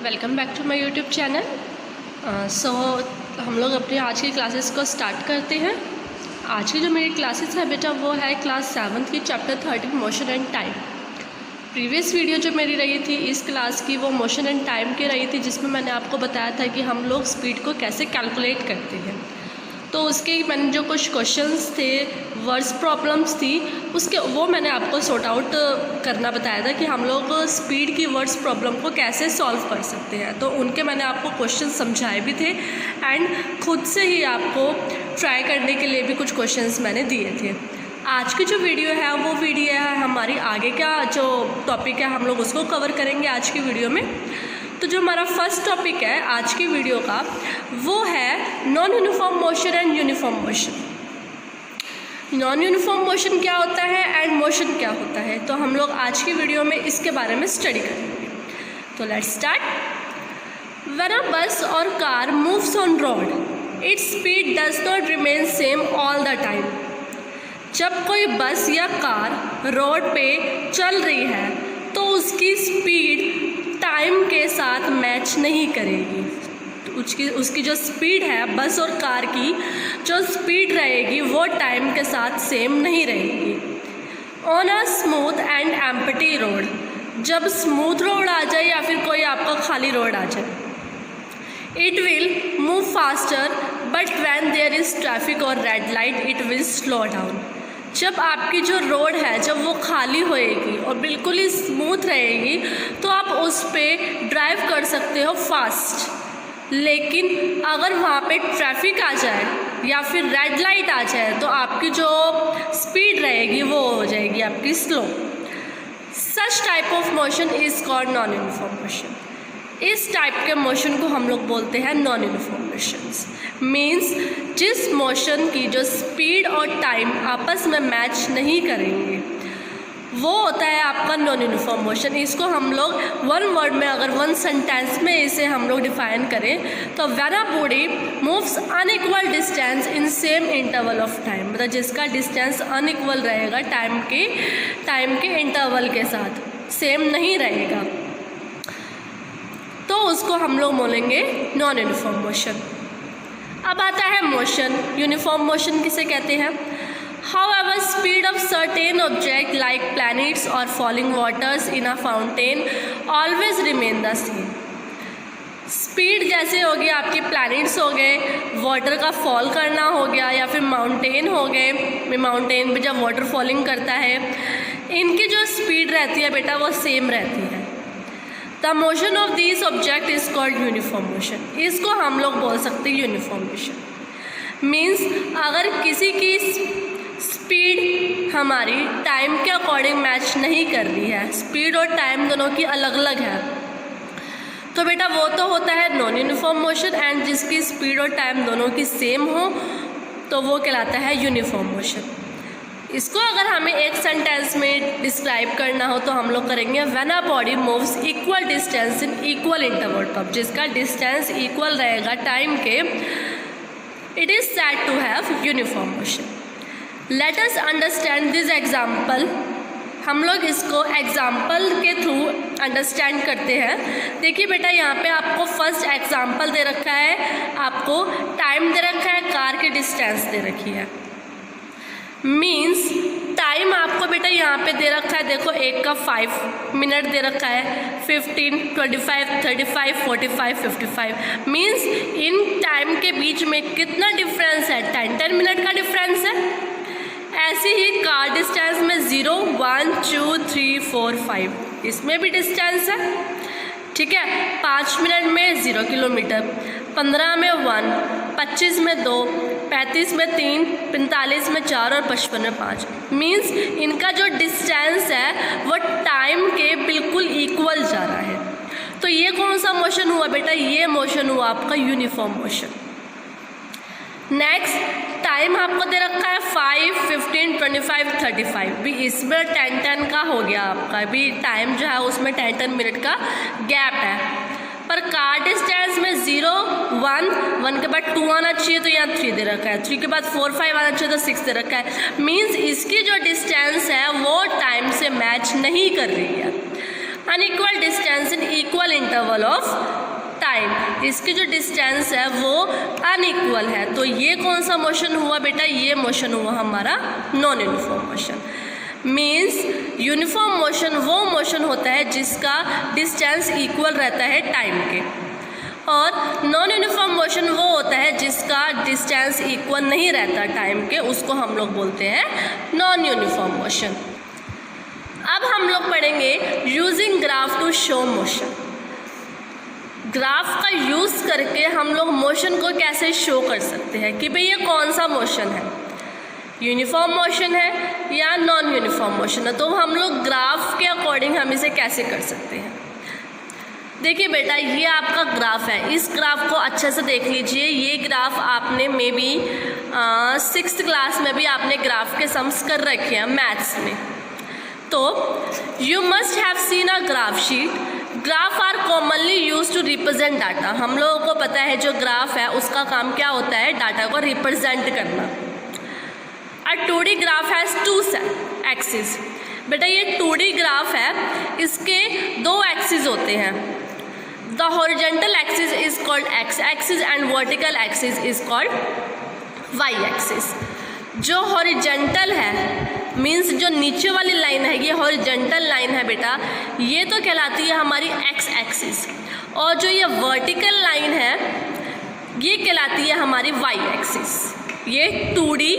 Welcome back to my YouTube channel. हम लोग अपनी आज की क्लासेस को स्टार्ट करते हैं। आज की जो मेरी क्लासेस है बेटा वो है क्लास 7 की chapter 13 motion and time. Previous video जो मेरी रही थी इस क्लास की वो मोशन एंड टाइम की रही थी, जिसमें मैंने आपको बताया था कि हम लोग स्पीड को कैसे कैलकुलेट करते हैं। तो उसके मैंने जो कुछ क्वेश्चंस थे, वर्ड्स प्रॉब्लम्स थी, उसके वो मैंने आपको सॉर्ट आउट करना बताया था कि हम लोग स्पीड की वर्ड्स प्रॉब्लम को कैसे सॉल्व कर सकते हैं। तो उनके मैंने आपको क्वेश्चन समझाए भी थे एंड खुद से ही आपको ट्राई करने के लिए भी कुछ क्वेश्चंस मैंने दिए थे। आज की जो वीडियो है वो वीडियो है हमारी आगे का जो टॉपिक है हम लोग उसको कवर करेंगे आज की वीडियो में। तो जो हमारा फर्स्ट टॉपिक है आज की वीडियो का वो है non uniform motion and uniform motion. Non uniform motion क्या होता है एंड मोशन क्या होता है, तो हम लोग आज की वीडियो में इसके बारे में स्टडी करेंगे। तो लेट्स स्टार्ट। व्हेन अ बस और car moves on road its speed does not remain same all the time. जब कोई बस या कार रोड पे चल रही है तो उसकी स्पीड टाइम के साथ मैच नहीं करेगी। उसकी जो स्पीड है बस और कार की जो स्पीड रहेगी वो टाइम के साथ सेम नहीं रहेगी। On a smooth and empty road, जब स्मूथ रोड आ जाए या फिर कोई आपका खाली रोड आ जाए, it will move faster but when there is traffic और red light it will slow down. जब आपकी जो रोड है जब वो खाली होएगी और बिल्कुल ही स्मूथ रहेगी तो आप उस पर ड्राइव कर सकते हो फास्ट, लेकिन अगर वहाँ पे ट्रैफिक आ जाए या फिर रेड लाइट आ जाए तो आपकी जो स्पीड रहेगी वो हो जाएगी आपकी slow. Such type of motion is called non uniform motion. इस टाइप के मोशन को हम लोग बोलते हैं नॉन यूनिफॉर्म मोशंस। मीन्स जिस मोशन की जो स्पीड और टाइम आपस में मैच नहीं करेंगे वो होता है आपका नॉन यूनिफॉर्म मोशन। इसको हम लोग वन वर्ड में अगर वन सेंटेंस में इसे हम लोग डिफाइन करें तो when a body moves unequal distance in same interval of time, मतलब जिसका डिस्टेंस अनइक्वल रहेगा टाइम के इंटरवल के साथ सेम नहीं रहेगा, तो उसको हम लोग बोलेंगे नॉन यूनिफॉर्म मोशन। अब आता है मोशन। यूनिफॉर्म मोशन किसे कहते हैं? However, speed of certain object like planets or falling waters in a fountain always remain the same. Speed जैसे हो गई आपके प्लैनेट्स हो गए, वाटर का फॉल करना हो गया, या फिर माउंटेन हो गए, माउंटेन पे जब वाटर फॉलिंग करता है इनकी जो स्पीड रहती है बेटा वो सेम रहती है। The motion of this object is called uniform motion. इसको हम लोग बोल सकते हैं यूनिफॉर्म मोशन। मीन्स अगर किसी की स्पीड हमारी टाइम के अकॉर्डिंग मैच नहीं कर रही है, स्पीड और टाइम दोनों की अलग अलग है, तो बेटा वो तो होता है नॉन यूनिफॉर्म मोशन। एंड जिसकी स्पीड और टाइम दोनों की सेम हो तो वो कहलाता है यूनिफॉर्म मोशन। इसको अगर हमें एक सेंटेंस में डिस्क्राइब करना हो तो हम लोग करेंगे when a body moves equal distance in equal interval of, जिसका डिस्टेंस इक्वल रहेगा टाइम के, it is said to have uniform motion. Let us understand this example. हम लोग इसको एग्जाम्पल के थ्रू अंडरस्टैंड करते हैं। देखिए बेटा यहाँ पे आपको फर्स्ट एग्जाम्पल दे रखा है, आपको टाइम दे रखा है, कार की डिस्टेंस दे रखी है। मीन्स टाइम आपको बेटा यहाँ पे दे रखा है, देखो एक का 5 मिनट दे रखा है, 15, 25, 35, 45, 55। मीन्स इन टाइम के बीच में कितना डिफरेंस है? 10 मिनट का डिफरेंस है। ऐसे ही कार डिस्टेंस में 0, 1, 2, 3, 4, 5 इसमें भी डिस्टेंस है, ठीक है। 5 मिनट में 0 किलोमीटर, 15 में 1, 25 में 2, 35 में 3, 45 में 4 और 55 में 5। मीन्स इनका जो डिस्टेंस है वो टाइम के बिल्कुल इक्वल जा रहा है। तो ये कौन सा मोशन हुआ बेटा? ये मोशन हुआ आपका यूनिफॉर्म मोशन। नेक्स्ट टाइम आपको दे रखा है 5, 15, 25, 35। भी इसमें 10 का हो गया आपका, भी टाइम जो है उसमें 10 मिनट का गैप है। पर कार डिस्टेंस में 0, 1 के बाद 2 आना चाहिए तो यहाँ 3 दे रखा है, 3 के बाद 4, 5 आना चाहिए तो 6 दे रखा है। मीन्स इसकी जो डिस्टेंस है वो टाइम से मैच नहीं कर रही है। Unequal distance in equal interval of time. इसकी जो डिस्टेंस है वो अनइक्वल है, तो ये कौन सा मोशन हुआ बेटा? ये मोशन हुआ हमारा non uniform motion. Means uniform motion वो मोशन होता है जिसका डिस्टेंस इक्वल रहता है टाइम के, और नॉन यूनिफॉर्म मोशन वो होता है जिसका डिस्टेंस इक्वल नहीं रहता टाइम के, उसको हम लोग बोलते हैं नॉन यूनिफॉर्म मोशन। अब हम लोग पढ़ेंगे using graph to show motion. Graph का यूज़ करके हम लोग मोशन को कैसे शो कर सकते हैं कि भाई ये कौन सा मोशन है, यूनिफॉर्म मोशन है या नॉन यूनिफॉर्म मोशन है। तो हम लोग ग्राफ के अकॉर्डिंग हम इसे कैसे कर सकते हैं। देखिए बेटा, ये आपका ग्राफ है, इस ग्राफ को अच्छे से देख लीजिए। ये ग्राफ आपने मे बी 6th क्लास में भी आपने ग्राफ के सम्स कर रखे हैं मैथ्स में। तो you must have seen a graph sheet. Graph are commonly use to represent data. हम लोगों को पता है जो ग्राफ है उसका काम क्या होता है? डाटा को रिप्रेजेंट करना। अ 2D ग्राफ हैज़ 2 एक्सिस। बेटा ये 2D ग्राफ है, इसके 2 एक्सिस होते हैं। The horizontal axis is called x axis and vertical axis is called y axis. जो हॉरिजॉन्टल है मीन्स जो नीचे वाली लाइन है, ये हॉरिजॉन्टल लाइन है बेटा, ये तो कहलाती है हमारी एक्स एक्सिस, और जो ये वर्टिकल लाइन है ये कहलाती है हमारी वाई एक्सिस। ये 2D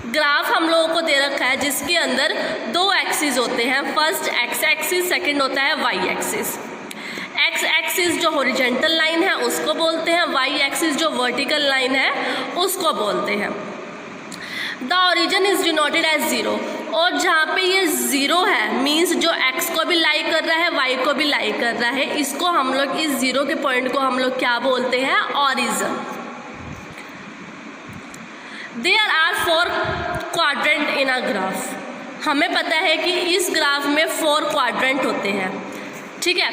ग्राफ हम लोगों को दे रखा है जिसके अंदर 2 एक्सिस होते हैं। फर्स्ट एक्स एक्सिस, सेकंड होता है वाई एक्सिस। एक्स एक्सिस जो हॉरिजॉन्टल लाइन है उसको बोलते हैं, वाई एक्सिस जो वर्टिकल लाइन है उसको बोलते हैं। The origin is denoted as 0, और जहाँ पे ये 0 है मीन्स जो x को भी लाई कर रहा है y को भी लाई कर रहा है, इसको हम लोग इस 0 के पॉइंट को हम लोग क्या बोलते हैं? Origin. There are 4 quadrant in a graph. हमें पता है कि इस ग्राफ में 4 क्वाड्रेंट होते हैं, ठीक है।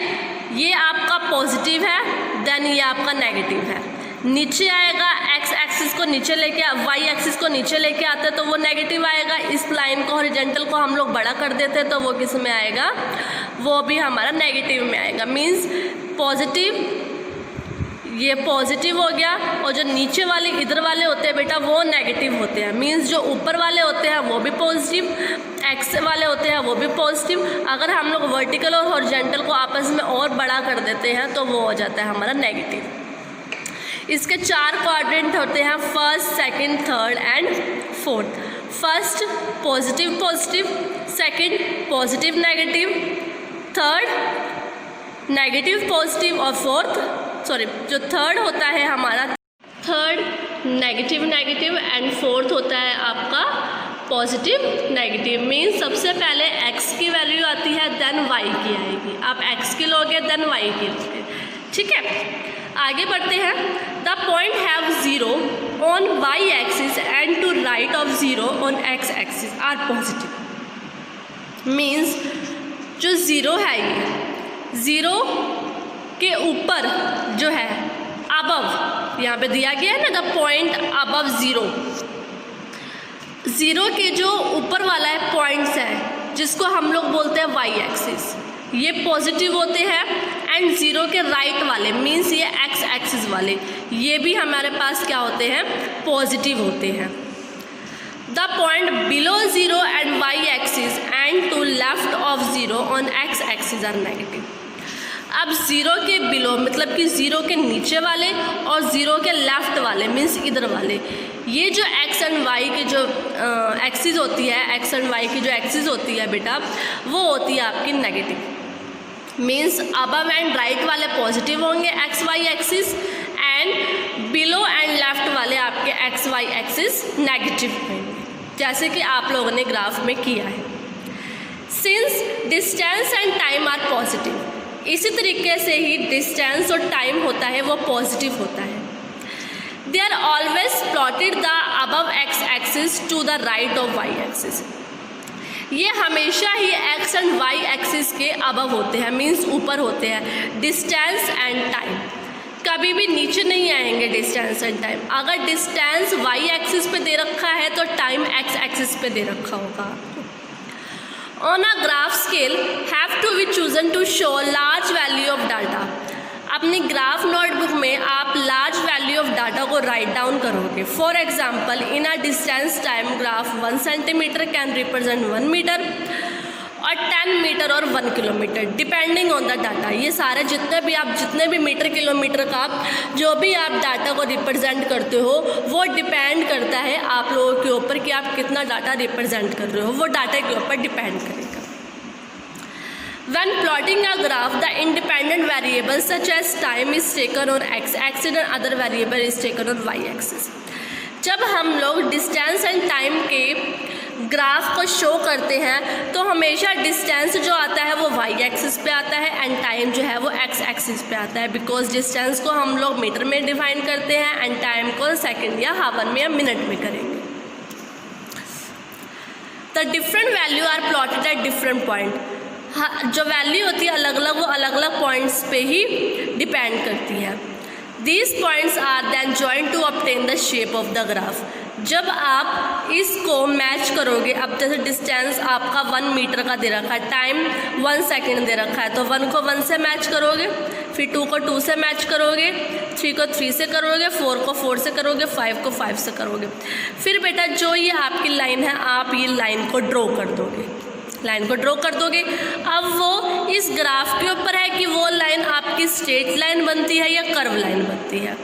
ये आपका पॉजिटिव है, देन ये आपका नेगेटिव है। नीचे आएगा, एक्स एक्सिस को नीचे लेके, वाई एक्सिस को नीचे लेके आते हैं तो वो नेगेटिव आएगा। इस लाइन को हॉरिजॉन्टल को हम लोग बड़ा कर देते हैं तो वो किस में आएगा? वो भी हमारा नेगेटिव में आएगा। मीन्स पॉजिटिव, ये पॉजिटिव हो गया, और जो नीचे वाले इधर वाले होते हैं बेटा वो नेगेटिव होते हैं। मीन्स जो ऊपर वाले होते हैं वो भी पॉजिटिव, एक्स वाले होते हैं वो भी पॉजिटिव। अगर हम लोग वर्टिकल और हॉरिजॉन्टल को आपस में और बड़ा कर देते हैं तो वो हो जाता है हमारा नेगेटिव। इसके 4 क्वाड्रेंट होते हैं, first, second, third and fourth. First positive positive, second positive negative, third negative positive, और जो थर्ड होता है हमारा third negative negative and fourth होता है आपका पॉजिटिव नेगेटिव। मीन्स सबसे पहले x की वैल्यू आती है, देन y की आएगी। आप x की लोगे देन y की लोगे, ठीक है। आगे बढ़ते हैं। The point have 0 on y axis and to right of 0 on x axis are positive. Means जो 0 है, ये 0 के ऊपर जो है अबव, यहाँ पे दिया गया है ना, द पॉइंट अबव 0 के जो ऊपर वाला है पॉइंट्स है जिसको हम लोग बोलते हैं y एक्सिस, ये पॉजिटिव होते हैं। एंड 0 के राइट वाले मीन्स ये x एक्सिस वाले, ये भी हमारे पास क्या होते हैं? पॉजिटिव होते हैं। The point below 0 and y axis and to left of 0 on x axis are negative. अब 0 के बिलो मतलब कि 0 के नीचे वाले और 0 के लेफ्ट वाले मीन्स इधर वाले, ये जो x एंड y की जो एक्सिस होती है, x एंड y की जो एक्सिस होती है बेटा, वो होती है आपकी negative. Means above and right वाले पॉजिटिव होंगे x y axis, and below and left वाले आपके एक्स वाई एक्सिस नेगेटिव होंगे, जैसे कि आप लोगों ने ग्राफ में किया है। Since distance and time are positive, इसी तरीके से ही डिस्टेंस और टाइम होता है वो पॉजिटिव होता है। They are always plotted the above x axis to the right of y axis. ये हमेशा ही एक्स एंड वाई एक्सिस के अबव होते हैं, मीन्स ऊपर होते हैं। डिस्टेंस एंड टाइम कभी भी नीचे नहीं आएंगे। डिस्टेंस एंड टाइम, अगर डिस्टेंस वाई एक्सिस पे दे रखा है तो टाइम एक्स एक्सिस पे दे रखा होगा। On a graph scale have to be chosen to show large value of data. अपनी ग्राफ नोटबुक में आप लार्ज वैल्यू ऑफ डाटा को राइट डाउन करोगे। For example, in a distance time graph 1 centimetre can represent 1 metre और 10 metre और 1 kilometre depending on the data. ये सारे जितने भी मीटर किलोमीटर का जो भी आप डाटा को रिप्रेजेंट करते हो वो डिपेंड करता है आप लोगों के ऊपर कि आप कितना डाटा रिप्रेजेंट कर रहे हो, वो डाटा के ऊपर डिपेंड करेगा। When plotting a graph, the independent variables such as time is taken on x-axis and other variable is taken on y-axis। जब हम लोग डिस्टेंस एंड टाइम के ग्राफ को शो करते हैं तो हमेशा डिस्टेंस जो आता है वो वाई एक्सिस पे आता है एंड टाइम जो है वो एक्स एक्सिस पे आता है, बिकॉज डिस्टेंस को हम लोग मीटर में डिफाइन करते हैं एंड टाइम को सेकंड या हावर में या मिनट में करेंगे। The different value are plotted at different point. जो वैल्यू होती है अलग अलग, वो अलग अलग पॉइंट्स पे ही डिपेंड करती है। These points are then joined to obtain the shape of the graph। जब आप इसको मैच करोगे, अब जैसे डिस्टेंस आपका 1 मीटर का दे रखा है, टाइम 1 सेकेंड दे रखा है, तो 1 को 1 से मैच करोगे, फिर 2 को 2 से मैच करोगे, 3 को 3 से करोगे, 4 को 4 से करोगे, 5 को 5 से करोगे। फिर बेटा जो ये आपकी लाइन है, आप ये लाइन को ड्रॉ कर दोगे, लाइन को ड्रॉ कर दोगे। अब वो इस ग्राफ के ऊपर है कि वो लाइन आपकी स्ट्रेट लाइन बनती है या कर्व लाइन बनती है।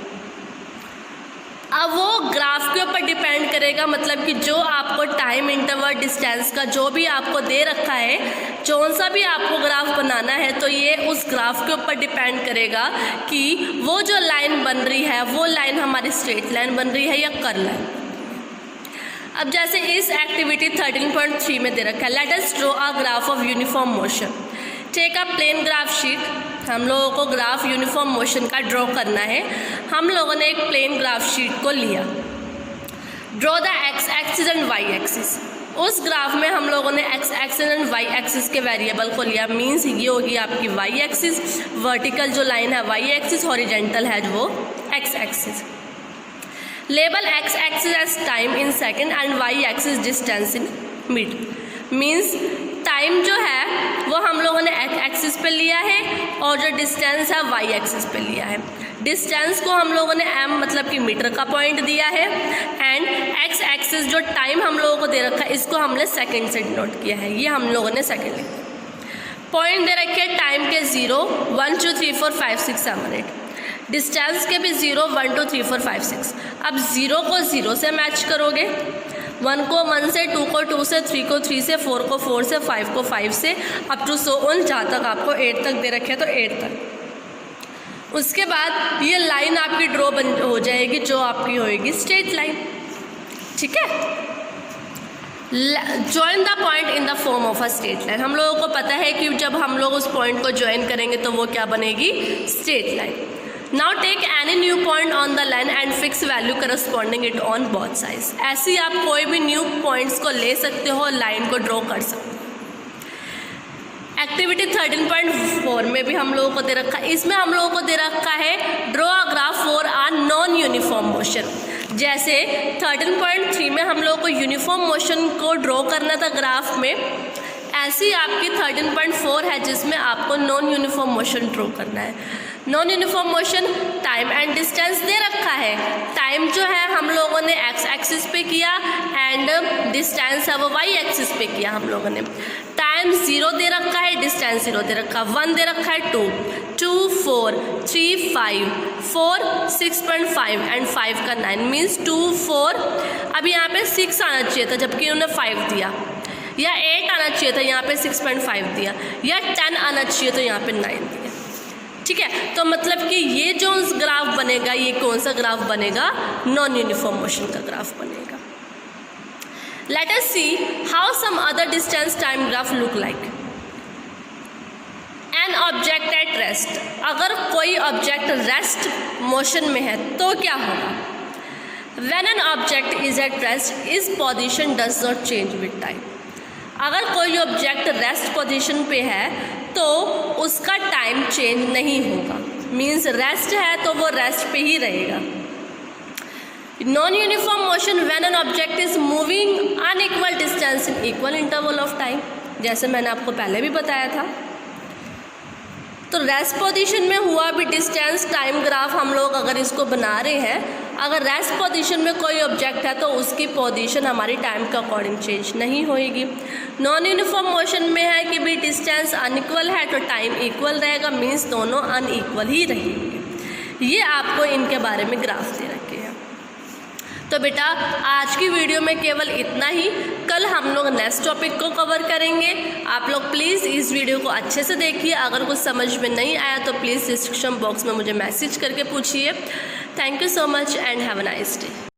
अब वो ग्राफ के ऊपर डिपेंड करेगा, मतलब कि जो आपको टाइम इंटरवल डिस्टेंस का जो भी आपको दे रखा है, कौन सा भी आपको ग्राफ बनाना है, तो ये उस ग्राफ के ऊपर डिपेंड करेगा कि वो जो लाइन बन रही है वो लाइन हमारी स्ट्रेट लाइन बन रही है या कर्व लाइन। अब जैसे इस एक्टिविटी 13.3 में दे रखा है, let us draw a graph of uniform motion. Take a plain graph sheet. हम लोगों को ग्राफ यूनिफॉर्म मोशन का ड्रॉ करना है। हम लोगों ने एक प्लेन ग्राफ शीट को लिया। Draw the x axis and y axis. उस ग्राफ में हम लोगों ने x axis and y axis के वेरिएबल को लिया। मीन्स ये होगी आपकी वाई एक्सिस, वर्टिकल जो लाइन है वाई एक्सिस, हॉरिजेंटल है वो x axis. Label x axis as time in second and y axis distance in metre. Means time जो है वो हम लोगों ने एक्स एक्सिस पे लिया है और जो डिस्टेंस है वाई एक्सिस पे लिया है। डिस्टेंस को हम लोगों ने एम मतलब कि मीटर का पॉइंट दिया है एंड एक्स एक्सिस जो टाइम हम लोगों को दे रखा है इसको हमने सेकंड से डिनोट किया है, ये हम लोगों ने सेकंड लिखा। पॉइंट दे रखे टाइम के 0, 1 2 3 4 5 6 7 8। डिस्टेंस के भी 0 1 2 3 4 5 6। अब 0 को 0 से मैच करोगे, 1 को 1 से, 2 को 2 से, 3 को 3 से, 4 को 4 से, 5 को 5 से, अप टू सो ऑन, जहाँ तक आपको 8 तक दे रखे हैं तो 8 तक। उसके बाद ये लाइन आपकी ड्रॉ हो जाएगी जो आपकी होएगी स्ट्रेट लाइन। ठीक है, join the point in the form of a straight line. हम लोगों को पता है कि जब हम लोग उस पॉइंट को ज्वाइन करेंगे तो वो क्या बनेगी, straight line. Now take any new point on the line and fix value corresponding it on both sides. ऐसे ही आप कोई भी न्यू पॉइंट्स को ले सकते हो, लाइन को ड्रॉ कर सकते हो। एक्टिविटी 13.4 में भी हम लोगों को दे रखा है, इसमें हम लोगों को दे रखा है draw a graph for a non uniform motion. जैसे 13.3 में हम लोगों को यूनिफॉर्म मोशन को ड्रॉ करना था ग्राफ में, ऐसी आपकी 13.4 है जिसमें आपको नॉन यूनिफॉर्म मोशन ड्रॉ करना है। Non uniform motion time and distance दे रखा है। टाइम जो है हम लोगों ने एक्स एक्सिस पे किया एंड डिस्टेंस है वो वाई एक्सिस पे किया हम लोगों ने। टाइम 0 दे रखा है, डिस्टेंस 0 दे रखा है, 1 दे रखा है 2 2 4 3 5 4 6.5 एंड 5 का 9 मीन्स 2 4। अब यहाँ पे 6 आना चाहिए था जबकि इन्होंने 5 दिया, या 8 आना चाहिए था यहाँ पे 6.5 दिया, या 10 आना चाहिए तो यहाँ पे 9 दिया। ठीक है, तो मतलब कि ये जो ग्राफ बनेगा ये कौन सा ग्राफ बनेगा, नॉन यूनिफॉर्म मोशन का ग्राफ बनेगा। Let us see how some other distance time graph look like. An object at rest. अगर कोई ऑब्जेक्ट रेस्ट मोशन में है तो क्या होगा। When an object is at rest is position does not change with time. अगर कोई object rest position पे है तो उसका टाइम चेंज नहीं होगा, मीन्स रेस्ट है तो वो रेस्ट पे ही रहेगा। Non uniform motion when an object is moving unequal distance in equal interval of time. जैसे मैंने आपको पहले भी बताया था। तो रेस्ट पोजीशन में हुआ भी डिस्टेंस टाइम ग्राफ हम लोग अगर इसको बना रहे हैं, अगर रेस्ट पोजीशन में कोई ऑब्जेक्ट है तो उसकी पोजीशन हमारी टाइम के अकॉर्डिंग चेंज नहीं होएगी। नॉन यूनिफॉर्म मोशन में है कि भी डिस्टेंस अनइक्वल है तो टाइम इक्वल रहेगा, मीन्स दोनों अनइक्वल ही रहेंगे। ये आपको इनके बारे में ग्राफ दे रखे हैं। तो बेटा आज की वीडियो में केवल इतना ही। कल हम लोग नेक्स्ट टॉपिक को कवर करेंगे। आप लोग प्लीज़ इस वीडियो को अच्छे से देखिए। अगर कुछ समझ में नहीं आया तो प्लीज़ डिस्क्रिप्शन बॉक्स में मुझे मैसेज करके पूछिए। Thank you so much and have a nice day.